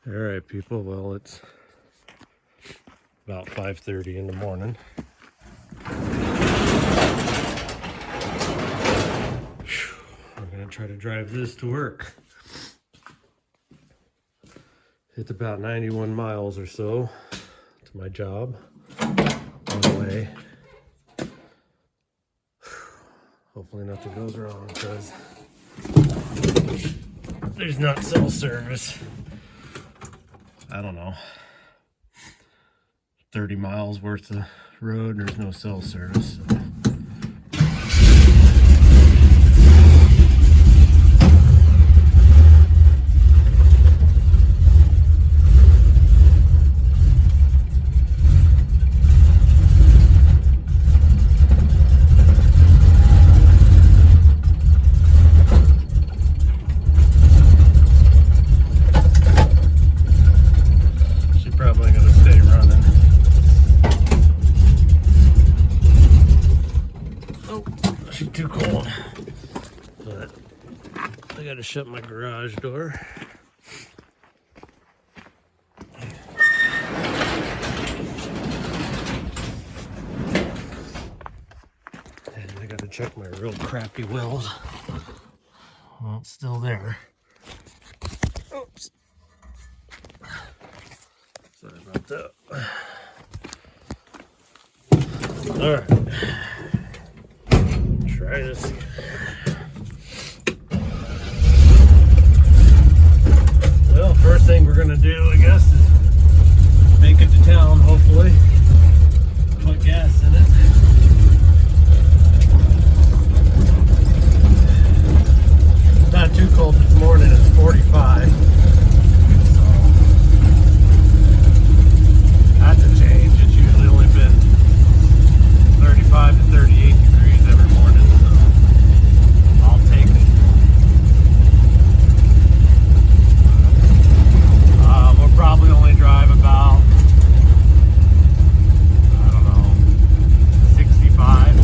All right, people. Well, it's about 5:30 in the morning. We're gonna try to drive this to work. It's about 91 miles or so to my job on the way. Hopefully nothing goes wrong because there's not cell service. I don't know, 30 miles worth of road, there's no cell service. Too cold, but I gotta shut my garage door. And I gotta check my real crappy weld. Well, it's still there. Oops. Sorry about that. All right. Try this again. Well, first thing we're gonna do, I guess, is make it to town, hopefully. Put gas in it. Not too cold this morning, it's 45. So that's a change. It's usually only been 35 to 38 degrees every morning, so I'll take it. We'll probably only drive about, I don't know, 65.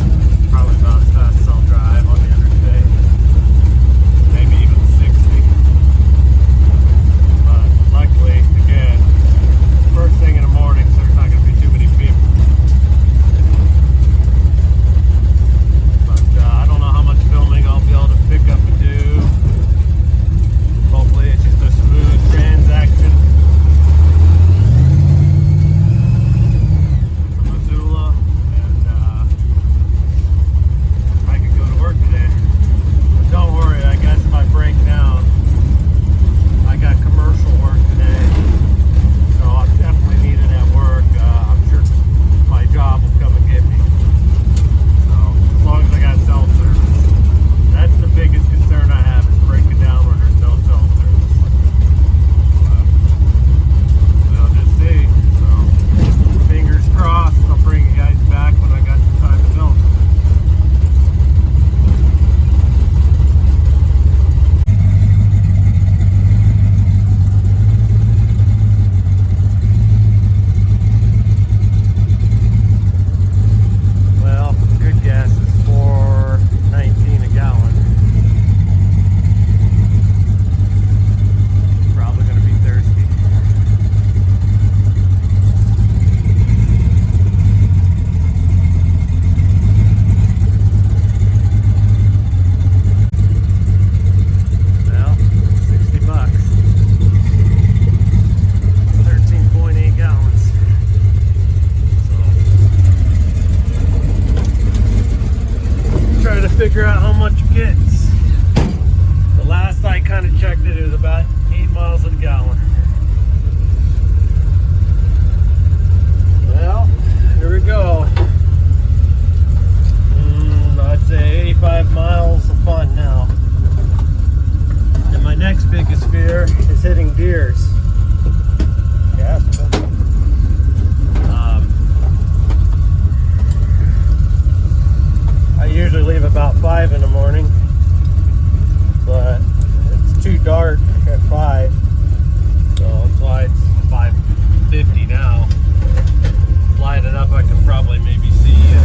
Probably about as fast as I'll drive on the interstate. Maybe even 60. But luckily, again, first thing in the morning, so there's not going to be too many people. I don't know how much filming I'll be able to pick up and do. Hopefully it's just a smooth transaction. To Missoula, and I can go to work today. But don't worry, I guess if I break down, I got commercial work today. So I'm definitely needed at work. I'm sure my job will come and get me. As long as I got cell service. That's the biggest concern I have, is breaking down where there's no cell service. We'll just see. So, fingers crossed, I'll bring you guys back when I got some time to film. Well, good gas is $4.19 a gallon. Probably gonna be thirsty. Well, $60. 13.8 gallons. Trying to figure out how much it gets. The last I kind of checked it, it was about 8 miles a gallon. Well, here we go. I'd say 85 miles of fun now. And my next biggest fear is hitting deers. Gas. I usually leave about 5 in the morning, but it's too dark at 5, so that's why it's 5:50 now. Light it up, I can probably maybe see a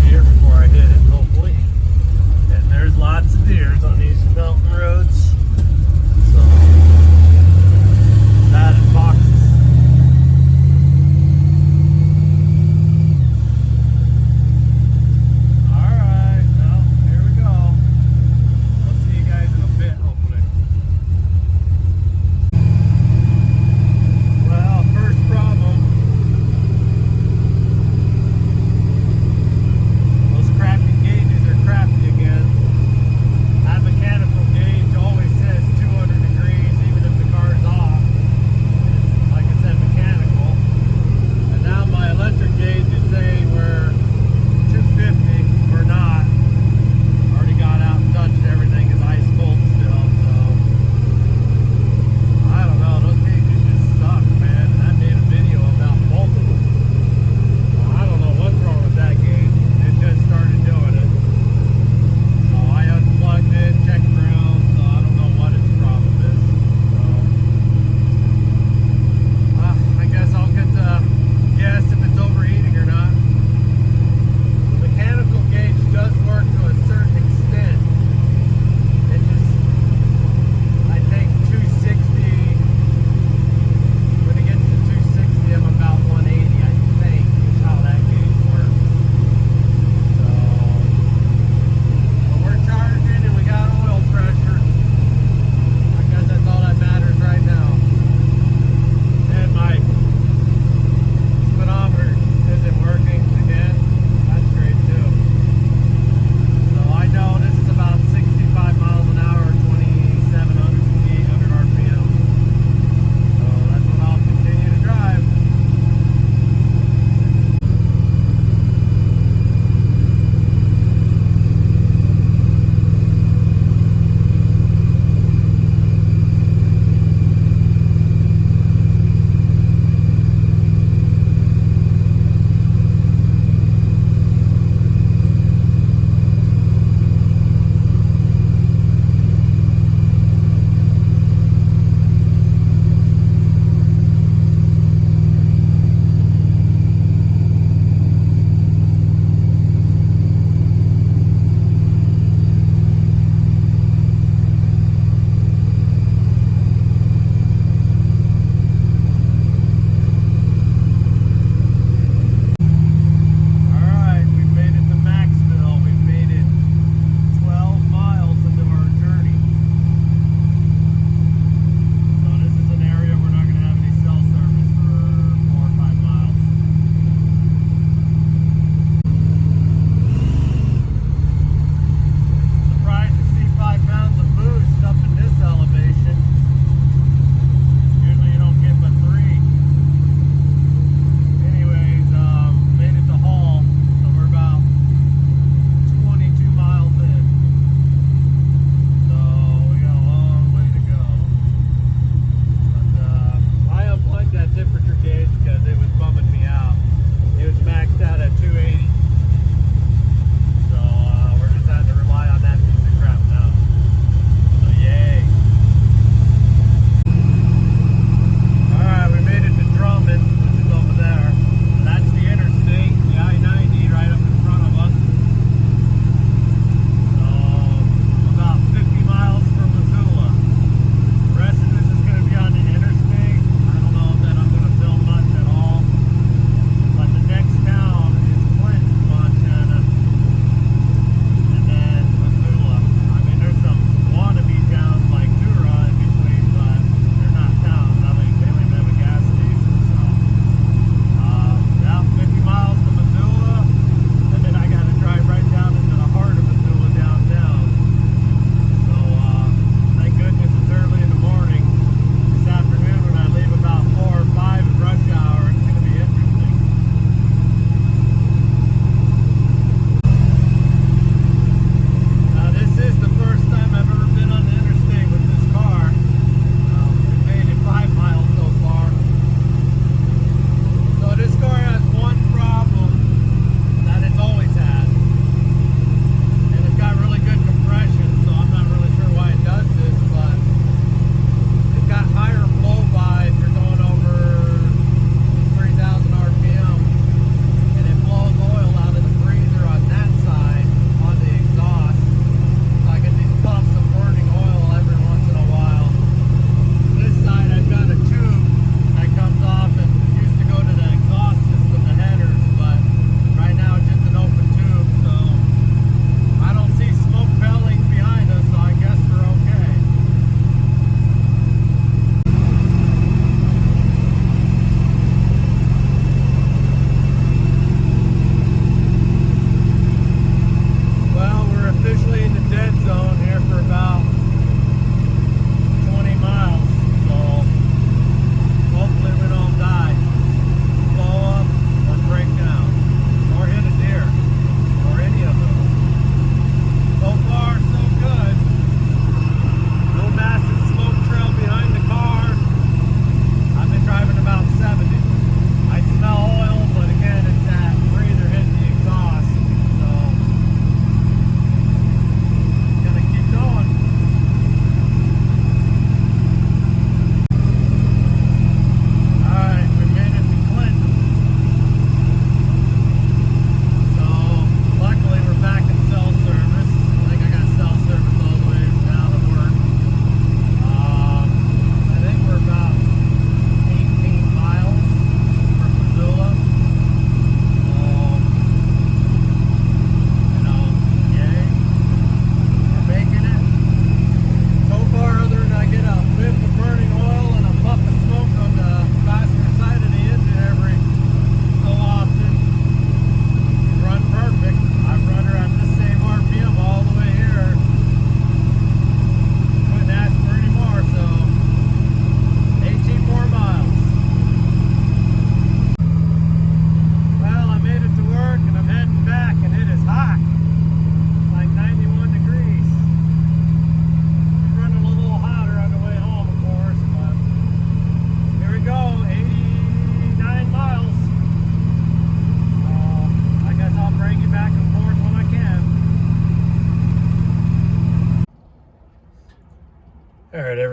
deer before I hit it, hopefully. And there's lots of deers on these mountain roads, so that and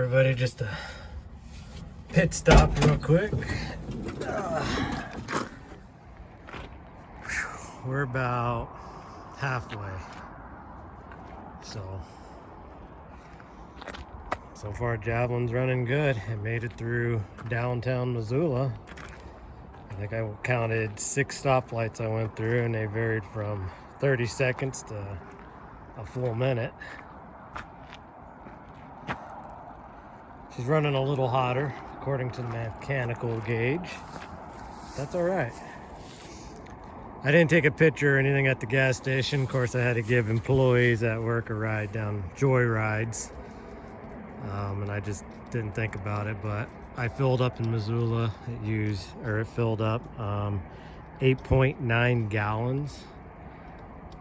everybody, just a pit stop real quick. We're about halfway. So far Javelin's running good. I made it through downtown Missoula. I think I counted 6 stoplights I went through, and they varied from 30 seconds to a full minute. She's running a little hotter according to the mechanical gauge. That's all right. I didn't take a picture or anything at the gas station. Of course, I had to give employees at work a ride down joy rides. And I just didn't think about it, but I filled up in Missoula. It filled up 8.9 gallons.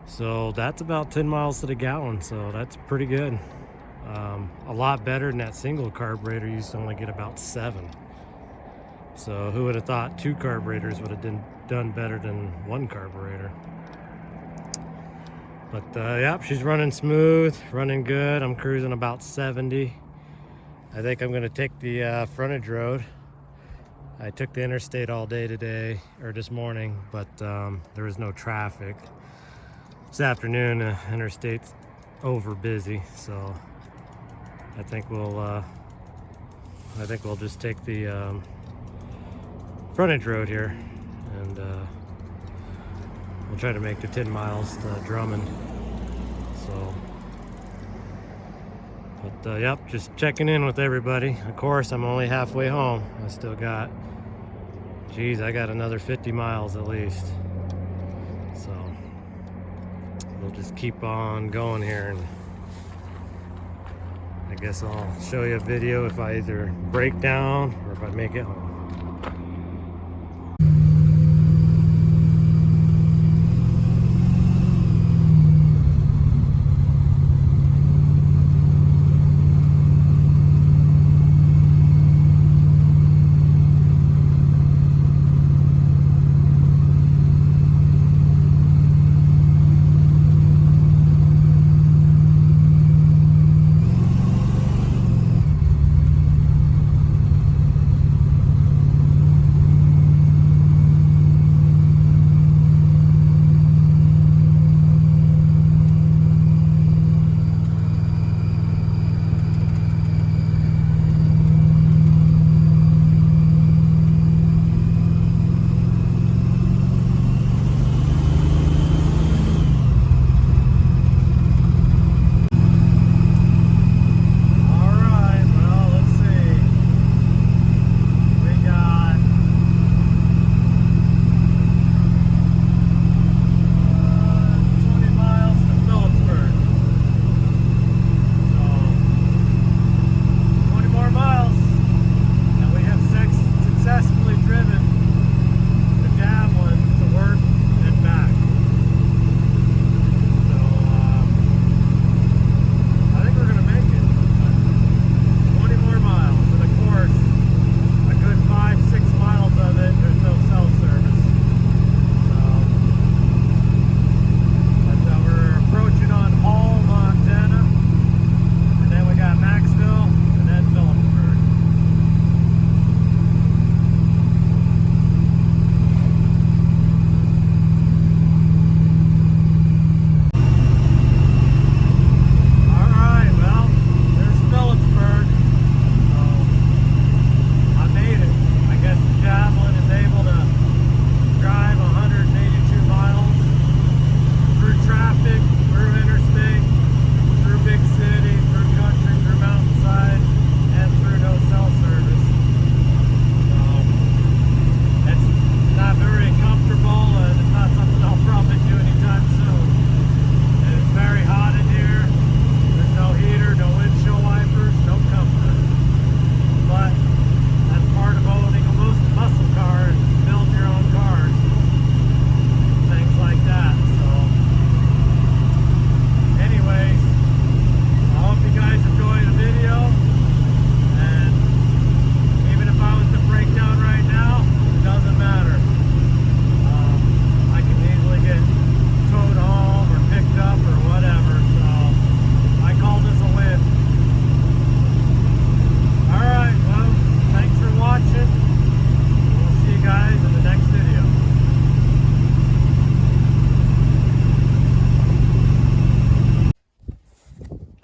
So that's about 10 miles to the gallon. So that's pretty good. A lot better than that single carburetor used to only get about 7. So who would have thought 2 carburetors would have done better than 1 carburetor? But yep, she's running smooth, running good. I'm cruising about 70. I think I'm gonna take the frontage road. I took the interstate all day today, or this morning, but there was no traffic. This afternoon, interstate's over busy, so I think we'll just take the frontage road here, and we'll try to make the 10 miles to Drummond. So, but yep, just checking in with everybody. Of course, I'm only halfway home. I still got, I got another 50 miles at least. So we'll just keep on going here, and I guess I'll show you a video if I either break down or if I make it home.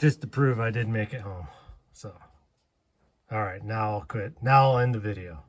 just to prove I did make it home. So, all right, now I'll quit. Now I'll end the video.